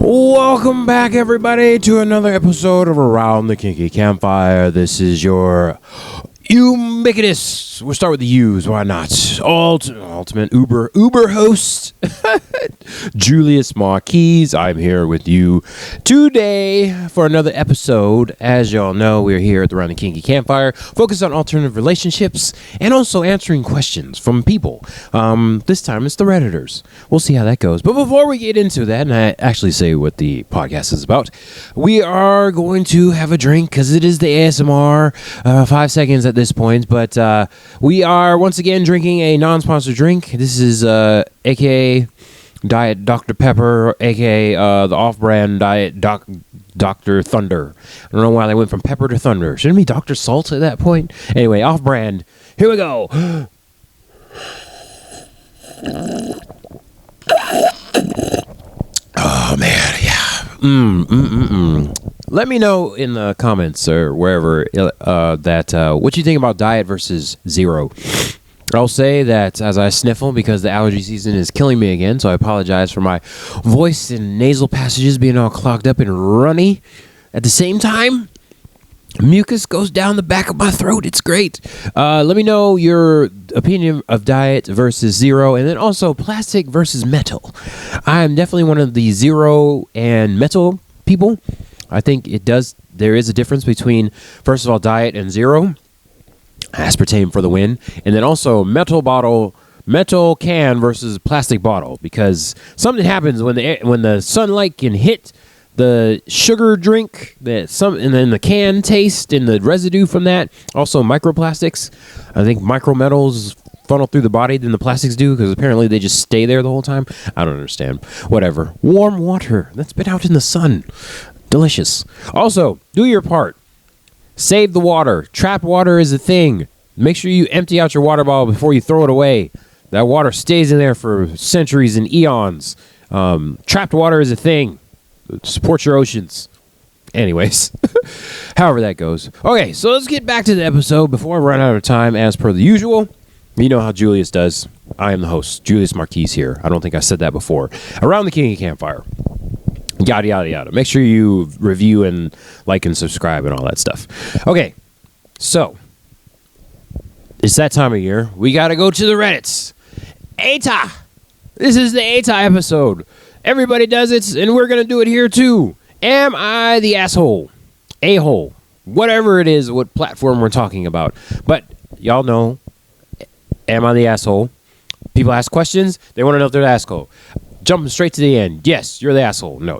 Welcome back, everybody, to another episode of Around the Kinky Campfire. This is your ubiquitous, we'll start with the U's, why not? Ultimate Uber host, Julius Marquise. I'm here with you today for another episode. As y'all know, we're here at the Around the Kinky Campfire, focused on alternative relationships and also answering questions from people. This time it's the Redditors. We'll see how that goes. But before we get into that, and I actually say what the podcast is about, we are going to have a drink because it is the ASMR, 5 seconds at this point. But we are once again drinking a non-sponsored drink. This is aka Diet Dr. Pepper, aka the off-brand Diet Dr. Thunder. I don't know why they went from pepper to thunder. Shouldn't it be Dr. Salt at that point? Anyway, off-brand. Here we go. Oh man, yeah. Let me know in the comments or wherever that what you think about diet versus zero. I'll say that as I sniffle because the allergy season is killing me again, so I apologize for my voice and nasal passages being all clogged up and runny. At the same time, mucus goes down the back of my throat. It's great. Let me know your opinion of diet versus zero, and then also plastic versus metal. I'm definitely one of the zero and metal people. I think there is a difference between, first of all, diet and zero. Aspartame for the win. And then also metal can versus plastic bottle, because something happens when the sunlight can hit the sugar drink, and then the can taste and the residue from that. Also microplastics. I think micrometals funnel through the body than the plastics do, because apparently they just stay there the whole time. I don't understand. Whatever. Warm water that's been out in the sun. Delicious. Also, do your part. Save the water. Trapped water is a thing. Make sure you empty out your water bottle before you throw it away. That water stays in there for centuries and eons. Trapped water is a thing. Support your oceans. Anyways, however that goes. Okay, so let's get back to the episode before I run out of time. As per the usual, you know how Julius does. I am the host, Julius Marquise here. I don't think I said that before. Around the Kinky Campfire. Yada, yada, yada. Make sure you review and like and subscribe and all that stuff. Okay, so it's that time of year. We got to go to the Reddits. AITA. This is the AITA episode. Everybody does it, and we're going to do it here too. Am I the asshole? A-hole. Whatever it is, what platform we're talking about. But y'all know, am I the asshole? People ask questions. They want to know if they're the asshole. Jumping straight to the end. Yes, you're the asshole. No,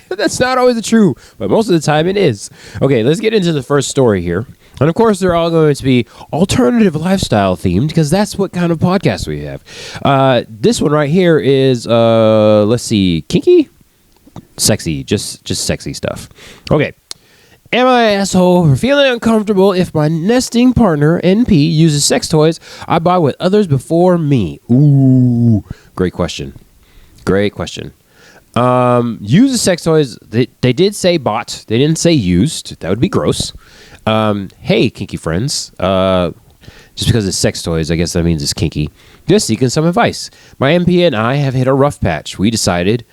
that's not always true, but most of the time it is. Okay, let's get into the first story here. And of course, they're all going to be alternative lifestyle themed, because that's what kind of podcast we have. This one right here is, let's see, kinky? Sexy, just sexy stuff. Okay. Am I an asshole for feeling uncomfortable if my nesting partner, NP, uses sex toys I buy with others before me? Ooh, great question. Great question. Uses sex toys. They did say bought. They didn't say used. That would be gross. Hey, kinky friends. Just because it's sex toys, I guess that means it's kinky. Just seeking some advice. My MP and I have hit a rough patch. We decided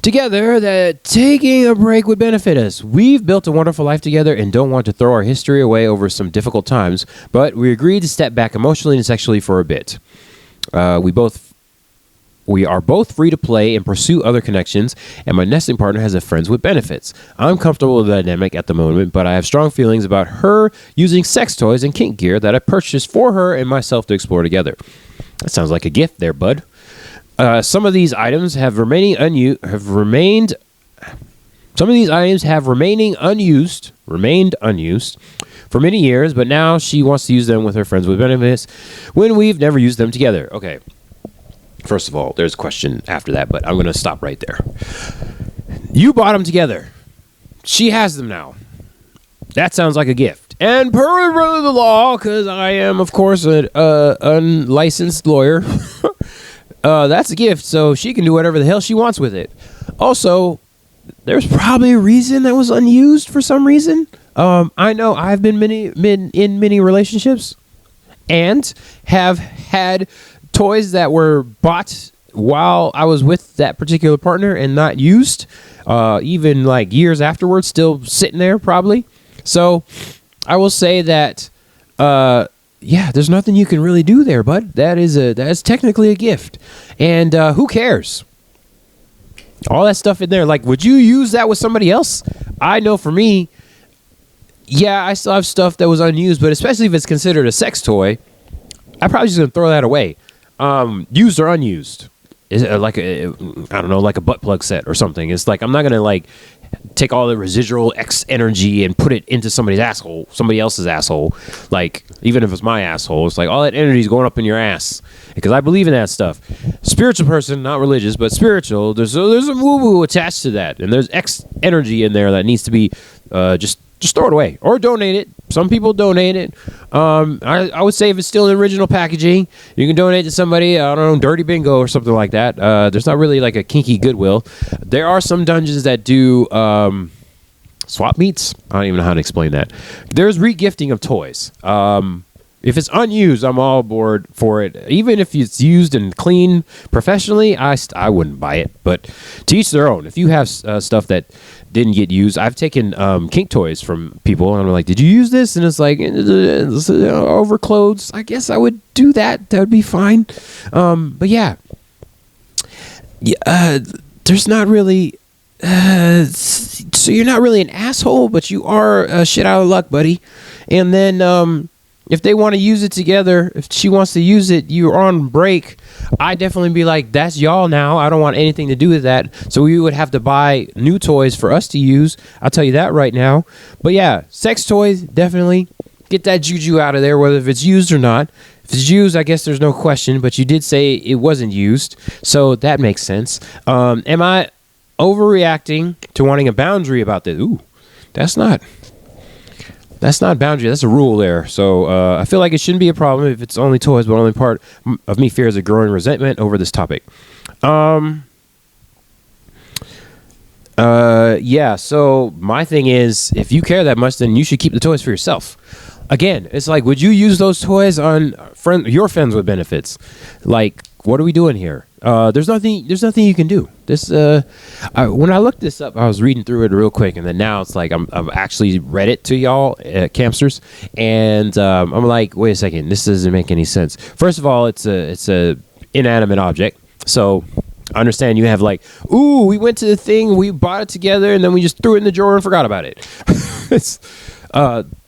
together that taking a break would benefit us. We've built a wonderful life together and don't want to throw our history away over some difficult times, but we agreed to step back emotionally and sexually for a bit. We are both free to play and pursue other connections, and my nesting partner has a friends with benefits. I'm comfortable with the dynamic at the moment, but I have strong feelings about her using sex toys and kink gear that I purchased for her and myself to explore together. That sounds like a gift there, bud. Some of these items have remained unused for many years, but now she wants to use them with her friends with benefits when we've never used them together. Okay. First of all, there's a question after that, but I'm going to stop right there. You bought them together. She has them now. That sounds like a gift. And per the law, because I am, of course, an unlicensed lawyer, that's a gift, so she can do whatever the hell she wants with it. Also, there's probably a reason that was unused for some reason. I know I've been in many relationships and have had toys that were bought while I was with that particular partner and not used, even like years afterwards, still sitting there probably. So I will say that, yeah, there's nothing you can really do there, bud. That is technically a gift, and who cares? All that stuff in there, like, would you use that with somebody else? I know for me, yeah, I still have stuff that was unused, but especially if it's considered a sex toy, I'm probably just gonna throw that away. Used or unused, is it like I don't know, like a butt plug set or something. It's like I'm not gonna like take all the residual X energy and put it into somebody else's asshole. Like, even if it's my asshole, it's like all that energy is going up in your ass, because I believe in that stuff. Spiritual person, not religious, but spiritual. There's a woo-woo attached to that, and there's X energy in there that needs to be just throw it away or donate it. Some people donate it. I would say if it's still in original packaging, you can donate to somebody, I don't know, Dirty Bingo or something like that. There's not really like a kinky Goodwill. There are some dungeons that do swap meets. I don't even know how to explain that. There's regifting of toys. If it's unused, I'm all aboard for it. Even if it's used and clean professionally, I wouldn't buy it. But to each their own. If you have stuff that didn't get used, I've taken kink toys from people, and I'm like, "Did you use this?" And it's like, over clothes. I guess I would do that. That would be fine. But yeah, there's not really. So you're not really an asshole, but you are shit out of luck, buddy. And then if they want to use it together, if she wants to use it, you're on break, I definitely be like, that's y'all now. I don't want anything to do with that. So we would have to buy new toys for us to use. I'll tell you that right now. But yeah, sex toys, definitely get that juju out of there, whether if it's used or not. If it's used, I guess there's no question, but you did say it wasn't used, so that makes sense. Am I overreacting to wanting a boundary about this? Ooh, that's not boundary. That's a rule there. So I feel like it shouldn't be a problem if it's only toys, but only part of me fears a growing resentment over this topic. Yeah. So my thing is, if you care that much, then you should keep the toys for yourself. Again, it's like, would you use those toys on your friends with benefits? Like, what are we doing here? There's nothing you can do. This when I looked this up, I was reading through it real quick, and then now it's like I've actually read it to y'all, campsters, and I'm like, wait a second, this doesn't make any sense. First of all, it's a inanimate object, so I understand you have like, ooh, we went to the thing, we bought it together, and then we just threw it in the drawer and forgot about it.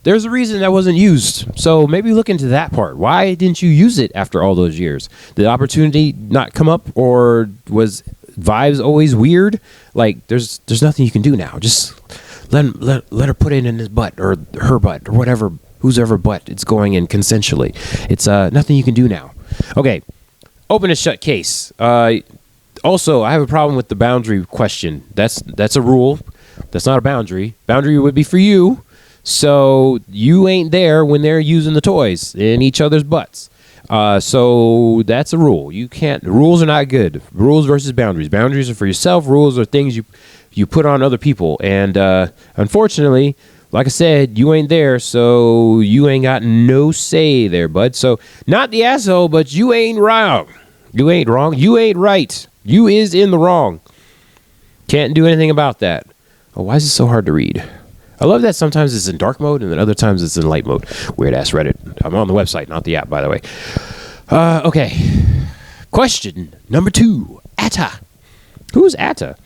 There's a reason that wasn't used, so maybe look into that part. Why didn't you use it after all those years? Did the opportunity not come up, or was vibes always weird? Like, there's nothing you can do now. Just let her put it in his butt or her butt or whatever, whose ever butt it's going in consensually. It's nothing you can do now. Okay, open and shut case. Also, I have a problem with the boundary question. That's a rule. That's not a boundary. Boundary would be for you. So you ain't there when they're using the toys in each other's butts. So that's a rule. You can't. Rules are not good. Rules versus boundaries. Boundaries are for yourself. Rules are things you put on other people. And unfortunately, like I said, you ain't there, so you ain't got no say there, bud. So not the asshole, but you ain't wrong. You ain't wrong. You ain't right. You is in the wrong. Can't do anything about that. Oh, why is it so hard to read? I love that sometimes it's in dark mode and then other times it's in light mode. Weird ass Reddit. I'm on the website, not the app, by the way. Okay. Question number 2. AITA. Who's AITA?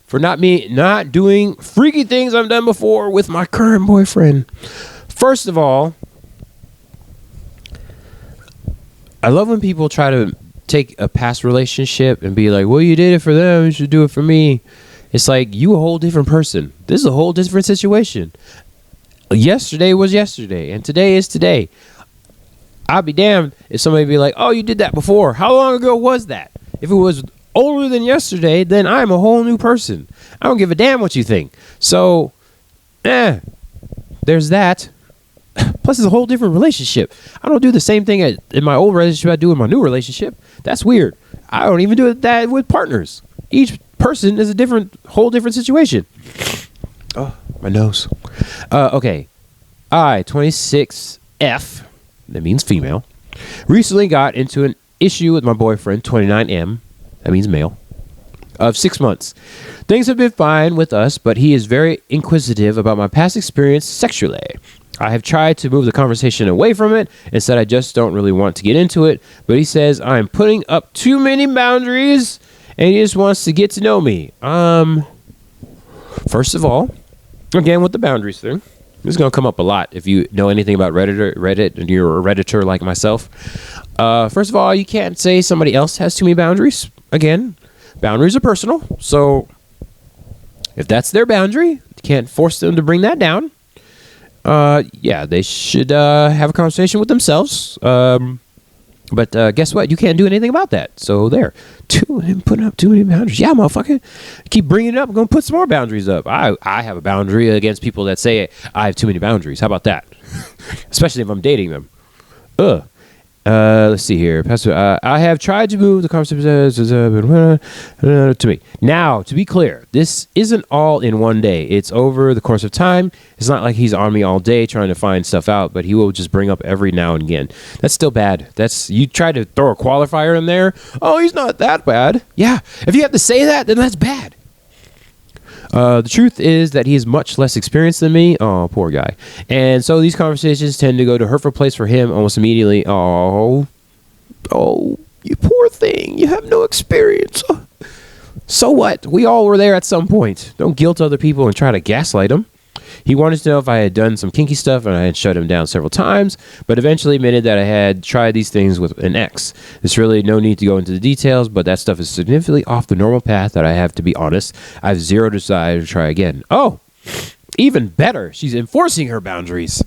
For not doing freaky things I've done before with my current boyfriend. First of all, I love when people try to take a past relationship and be like, well, you did it for them, you should do it for me. It's like, you a whole different person. This is a whole different situation. Yesterday was yesterday, and today is today. I'll be damned if somebody be like, oh, you did that before. How long ago was that? If it was older than yesterday, then I'm a whole new person. I don't give a damn what you think. So, there's that. Plus, it's a whole different relationship. I don't do the same thing in my old relationship I do in my new relationship. That's weird. I don't even do that with partners. Each person is a whole different situation. Oh, my nose. Okay. I, 26F, that means female, recently got into an issue with my boyfriend, 29M, that means male, of 6 months. Things have been fine with us, but he is very inquisitive about my past experience sexually. I have tried to move the conversation away from it and said I just don't really want to get into it, but he says I'm putting up too many boundaries and he just wants to get to know me. First of all, again with the boundaries thing, this is going to come up a lot if you know anything about Reddit and you're a Redditor like myself. First of all, you can't say somebody else has too many boundaries. Again, boundaries are personal, so if that's their boundary, you can't force them to bring that down. Yeah, they should have a conversation with themselves. But guess what? You can't do anything about that. So there. Putting up too many boundaries. Yeah, motherfucker. Keep bringing it up. I'm going to put some more boundaries up. I have a boundary against people that say I have too many boundaries. How about that? Especially if I'm dating them. Let's see here. Pastor, I have tried to move the conversation to me. Now, to be clear, this isn't all in one day. It's over the course of time. It's not like he's on me all day trying to find stuff out, but he will just bring up every now and again. That's still bad. You try to throw a qualifier in there. Oh, he's not that bad. Yeah, if you have to say that, then that's bad. The truth is that he is much less experienced than me. Oh, poor guy. And so these conversations tend to go to a hurtful place for him almost immediately. Oh, you poor thing. You have no experience. So what? We all were there at some point. Don't guilt other people and try to gaslight them. He wanted to know if I had done some kinky stuff, and I had shut him down several times, but eventually admitted that I had tried these things with an ex. There's really no need to go into the details, but that stuff is significantly off the normal path that I have to be honest. I have zero desire to try again. Oh, even better. She's enforcing her boundaries.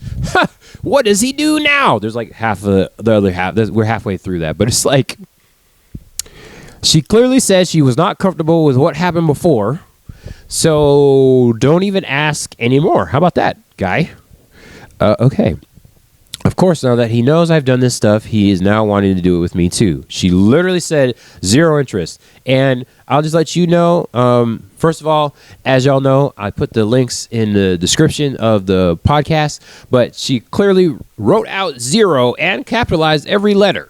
What does he do now? There's like half of the other half. We're halfway through that, but it's like she clearly says she was not comfortable with what happened before. So don't even ask anymore. How about that, guy? Okay. Of course, now that he knows I've done this stuff, he is now wanting to do it with me too. She literally said zero interest. And I'll just let you know, first of all, as y'all know, I put the links in the description of the podcast, but she clearly wrote out zero and capitalized every letter.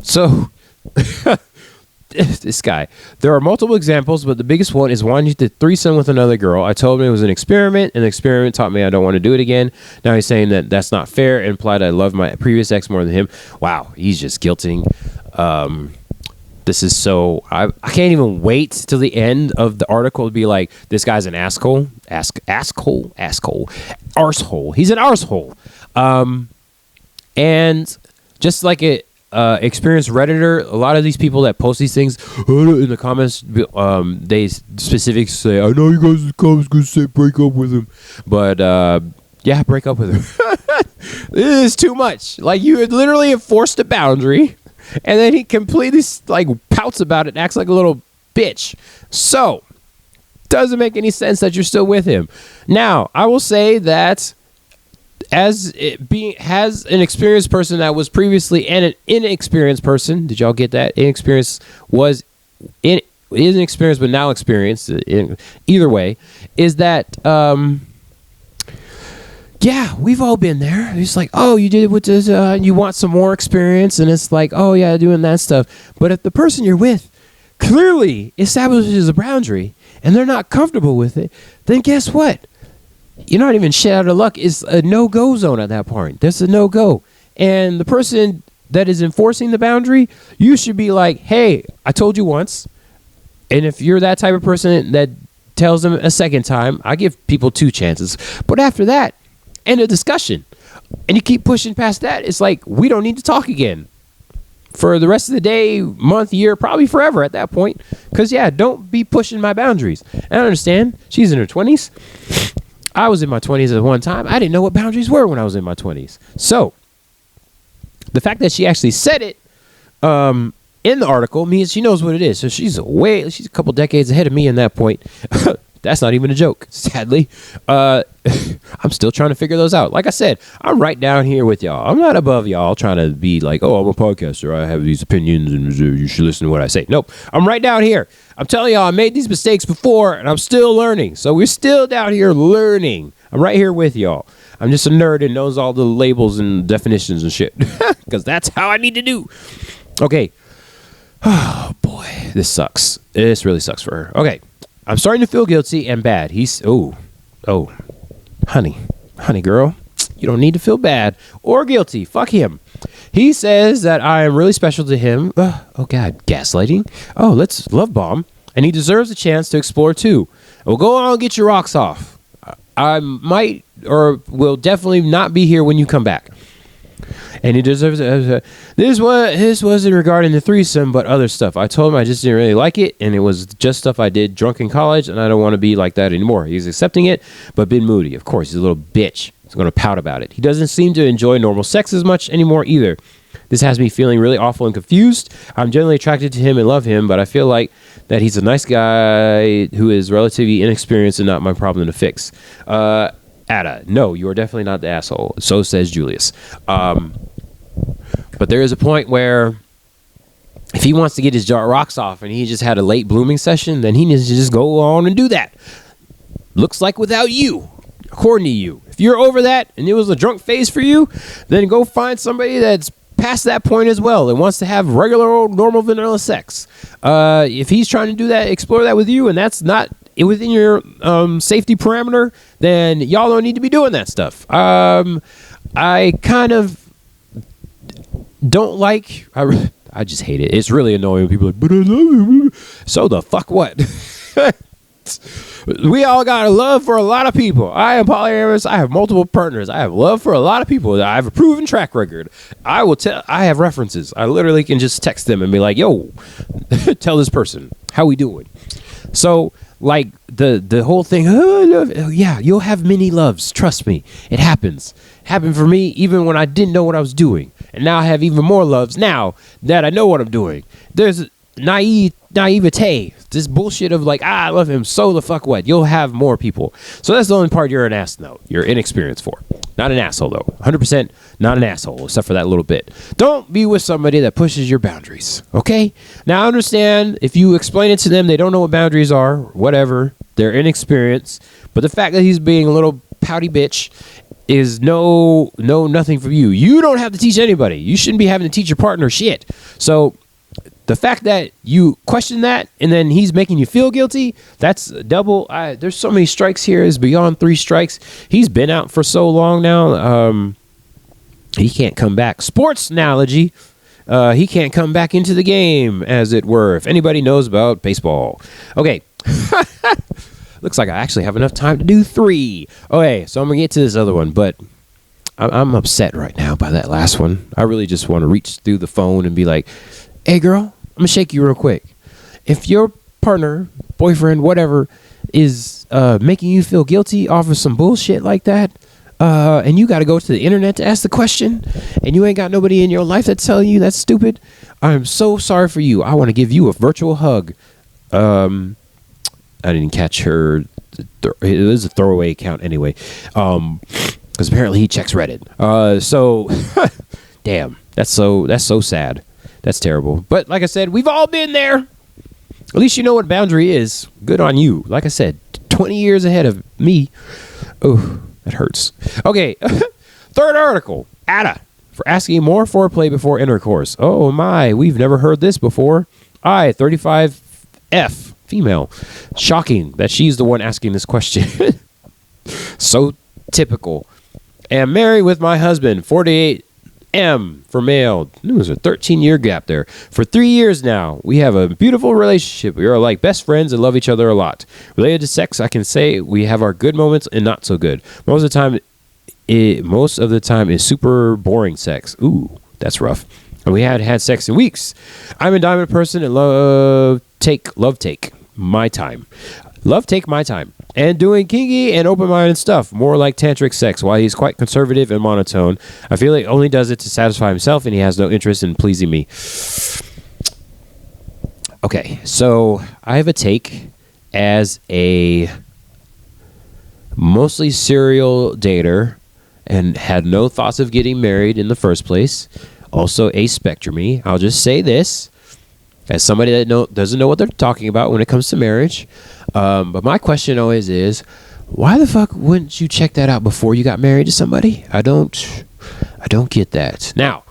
So... this guy. There are multiple examples, but the biggest one is wanting to threesome with another girl. I told him it was an experiment, and the experiment taught me I don't want to do it again. Now he's saying that that's not fair and implied I love my previous ex more than him. Wow, he's just guilting. This is so... I can't even wait till the end of the article to be like, this guy's an asshole. Asshole. Arsehole. He's an arsehole. And just like it... experienced Redditor, a lot of these people that post these things in the comments, they specifically say, I know you guys in the comments going to say break up with him, but yeah, break up with him. This is too much. Like, you had literally enforced a boundary, and then he completely like pouts about it and acts like a little bitch. So doesn't make any sense that you're still with him. Now, I will say that as an experienced person that was previously an inexperienced person, did y'all get that? Inexperienced was inexperienced but now experienced. Either way, is that yeah, we've all been there. It's like, oh, you did it with this, you want some more experience, and it's like, oh yeah, doing that stuff. But if the person you're with clearly establishes a boundary and they're not comfortable with it, then guess what? You're not even shit out of luck. It's a no-go zone at that point. There's a no-go. And the person that is enforcing the boundary, you should be like, hey, I told you once. And if you're that type of person that tells them a second time, I give people 2 chances. But after that, end of discussion. And you keep pushing past that, it's like, we don't need to talk again. For the rest of the day, month, year, probably forever at that point. Because, yeah, don't be pushing my boundaries. And I understand. She's in her 20s. I was in my 20s at one time. I didn't know what boundaries were when I was in my 20s. So, the fact that she actually said it in the article means she knows what it is. So, she's a couple decades ahead of me in that point. That's not even a joke, sadly. I'm still trying to figure those out. Like I said, I'm right down here with y'all. I'm not above y'all trying to be like, oh, I'm a podcaster. I have these opinions and you should listen to what I say. Nope. I'm right down here. I'm telling y'all, I made these mistakes before and I'm still learning. So we're still down here learning. I'm right here with y'all. I'm just a nerd and knows all the labels and definitions and shit. Because that's how I need to do. Okay. Oh boy, this sucks. This really sucks for her. Okay, I'm starting to feel guilty and bad. Honey girl, you don't need to feel bad or guilty. Fuck him. He says that I am really special to him. Oh God, gaslighting. Oh, let's love bomb, and he deserves a chance to explore too. Well, go on and get your rocks off. I might or will definitely not be here when you come back. And he deserves this wasn't regarding the threesome, but other stuff. I told him I just didn't really like it, and it was just stuff I did drunk in college, and I don't want to be like that anymore. He's accepting it, but been moody. Of course, he's a little bitch. He's going to pout about it. He doesn't seem to enjoy normal sex as much anymore either. This has me feeling really awful and confused. I'm generally attracted to him and love him, but I feel like that he's a nice guy who is relatively inexperienced and not my problem to fix. Ada, no, you are definitely not the asshole. So says Julius. But there is a point where if he wants to get his rocks off and he just had a late blooming session, then he needs to just go on and do that. Looks like without you, according to you. If you're over that and it was a drunk phase for you, then go find somebody that's past that point as well and wants to have regular old normal vanilla sex. If he's trying to do that, explore that with you, and that's not within your safety parameter, then y'all don't need to be doing that stuff. I kind of don't like. I just hate it. It's really annoying when people are like, but I love you. So the fuck what? We all got a love for a lot of people. I am polyamorous. I have multiple partners. I have love for a lot of people. I have a proven track record. I have references. I literally can just text them and be like, yo, tell this person, how we doing? So like the whole thing, yeah, you'll have many loves. Trust me. It happens. Happened for me even when I didn't know what I was doing. And now I have even more loves now that I know what I'm doing. There's naivete, this bullshit of like, I love him, so the fuck what? You'll have more people. So that's the only part you're an ass, though. You're inexperienced for. Not an asshole, though. 100% not an asshole, except for that little bit. Don't be with somebody that pushes your boundaries, okay? Now, I understand if you explain it to them, they don't know what boundaries are, whatever. They're inexperienced. But the fact that he's being a little pouty bitch is nothing from you. You don't have to teach anybody. You shouldn't be having to teach your partner shit. So the fact that you question that and then he's making you feel guilty, that's double. There's so many strikes here. It's beyond 3 strikes. He's been out for so long now. He can't come back. Sports analogy. He can't come back into the game, as it were, if anybody knows about baseball. Okay. Looks like I actually have enough time to do 3. Okay, so I'm going to get to this other one, but I'm upset right now by that last one. I really just want to reach through the phone and be like, hey, girl, I'm going to shake you real quick. If your partner, boyfriend, whatever, is making you feel guilty off of some bullshit like that, and you got to go to the internet to ask the question, and you ain't got nobody in your life that's telling you that's stupid, I'm so sorry for you. I want to give you a virtual hug. I didn't catch her. It was a throwaway account anyway, because apparently he checks Reddit. So, damn, that's so sad. That's terrible. But like I said, we've all been there. At least you know what boundary is. Good on you. Like I said, 20 years ahead of me. Oh, that hurts. Okay, 3rd article. Ada, for asking more foreplay before intercourse. Oh my, we've never heard this before. 35F. Female. Shocking that she's the one asking this question. So typical. Am married with my husband, 48 M for male. There's a 13-year gap there. For 3 years now, we have a beautiful relationship. We are like best friends and love each other a lot. Related to sex, I can say we have our good moments and not so good. Most of the time is super boring sex. Ooh, that's rough. And we had sex in weeks. I'm a diamond person and love take my time. Love take my time. And doing kinky and open-minded stuff, more like tantric sex, while he's quite conservative and monotone. I feel like only does it to satisfy himself, and he has no interest in pleasing me. Okay, so I have a take as a mostly serial dater and had no thoughts of getting married in the first place. Also a spectrumy. I'll just say this as somebody that doesn't know what they're talking about when it comes to marriage. But my question always is, why the fuck wouldn't you check that out before you got married to somebody? I don't get that. Now,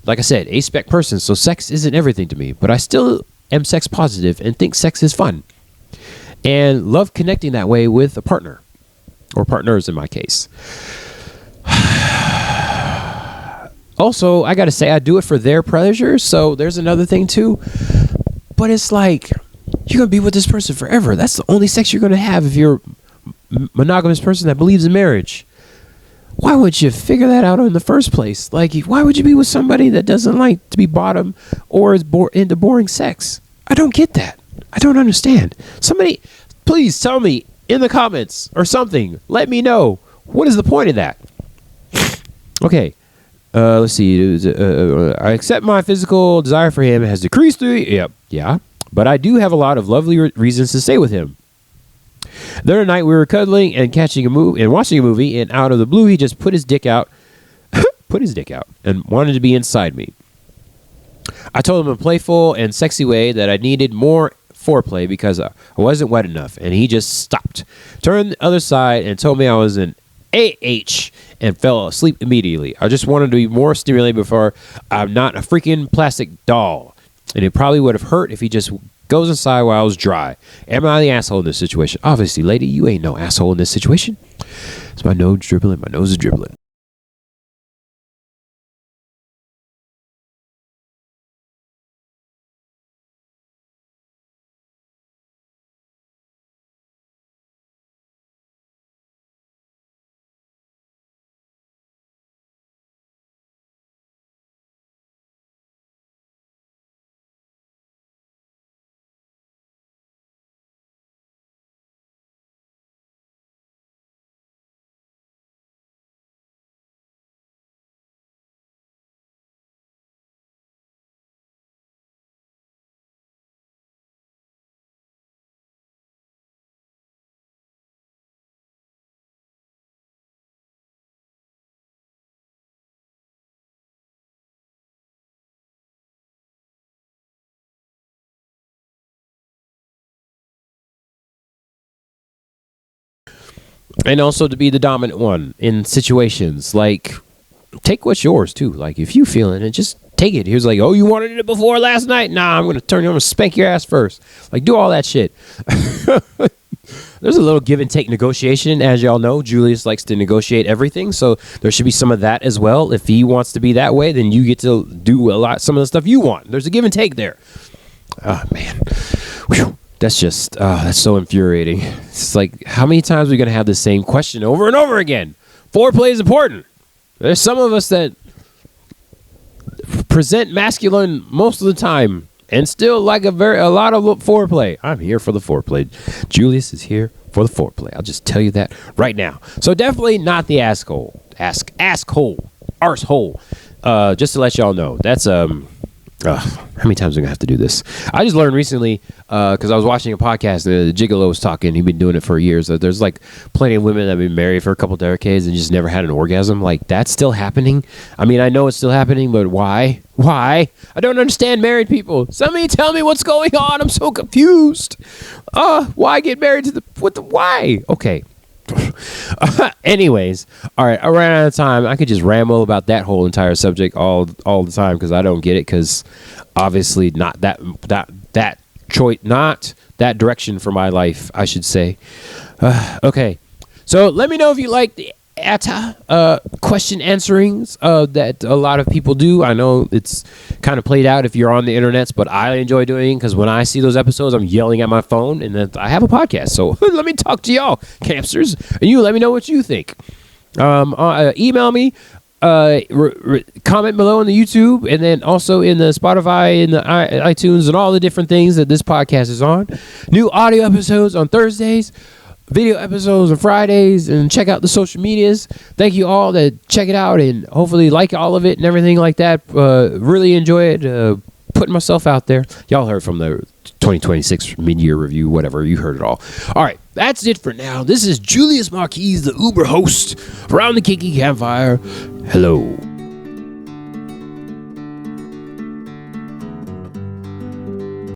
like I said, a-spec person, so sex isn't everything to me, but I still am sex positive and think sex is fun and love connecting that way with a partner or partners in my case. Also, I gotta say, I do it for their pleasure, so there's another thing too. But it's like, you're gonna be with this person forever. That's the only sex you're gonna have if you're a monogamous person that believes in marriage. Why would you figure that out in the first place? Like, why would you be with somebody that doesn't like to be bottom or is into boring sex? I don't get that. I don't understand. Somebody, please tell me in the comments or something. Let me know. What is the point of that? Okay. Let's see. I accept my physical desire for him has decreased through. Yep. Yeah. But I do have a lot of lovely reasons to stay with him. The other night we were cuddling and watching a movie, and out of the blue he just put his dick out, and wanted to be inside me. I told him in a playful and sexy way that I needed more foreplay because I wasn't wet enough, and he just stopped, turned the other side, and told me I was an AH and fell asleep immediately. I just wanted to be more stimulated before I'm not a freaking plastic doll, and it probably would have hurt if he just goes inside while I was dry. Am I the asshole in this situation? Obviously, lady, you ain't no asshole in this situation. It's my nose dribbling. My nose is dribbling. And also to be the dominant one in situations. Like, take what's yours too. Like, if you feeling it, just take it. He was like, oh, you wanted it before last night? Nah, I'm going to spank your ass first. Like, do all that shit. There's a little give and take negotiation. As y'all know, Julius likes to negotiate everything. So there should be some of that as well. If he wants to be that way, then you get to do some of the stuff you want. There's a give and take there. Oh, man. Whew. That's just, that's so infuriating. It's like, how many times are we going to have the same question over and over again? Foreplay is important. There's some of us that present masculine most of the time and still like a lot of foreplay. I'm here for the foreplay. Julius is here for the foreplay. I'll just tell you that right now. So definitely not the asshole. Asshole. Arsehole. Just to let y'all know. That's, how many times am I gonna have to do this? I just learned recently because I was watching a podcast and the Gigolo was talking. He'd been doing it for years. There's like plenty of women that have been married for a couple decades and just never had an orgasm. Like, that's still happening. I mean, I know it's still happening, but why? Why? I don't understand married people. Somebody tell me what's going on. I'm so confused. Why get married to why? Okay. Anyways, all right, I ran out of time. I could just ramble about that whole entire subject all the time because I don't get it, because obviously not that choice, not that direction for my life, I should say. Okay, so let me know if you like the AITA question answerings that a lot of people do. I know it's kind of played out if you're on the internet, but I enjoy doing it because when I see those episodes, I'm yelling at my phone, and then I have a podcast. So let me talk to y'all, campsters, and you let me know what you think. Email me, comment below on the YouTube, and then also in the Spotify and the iTunes and all the different things that this podcast is on. New audio episodes on Thursdays, video episodes on Fridays, and check out the social medias. Thank you all that check it out and hopefully like all of it and everything like that. Really enjoy it. Putting myself out there. Y'all heard from the 2026 mid-year review, whatever. You heard it all. All right, that's it for now. This is Julius Marquis, the Uber host around the Kinky Campfire. Hello.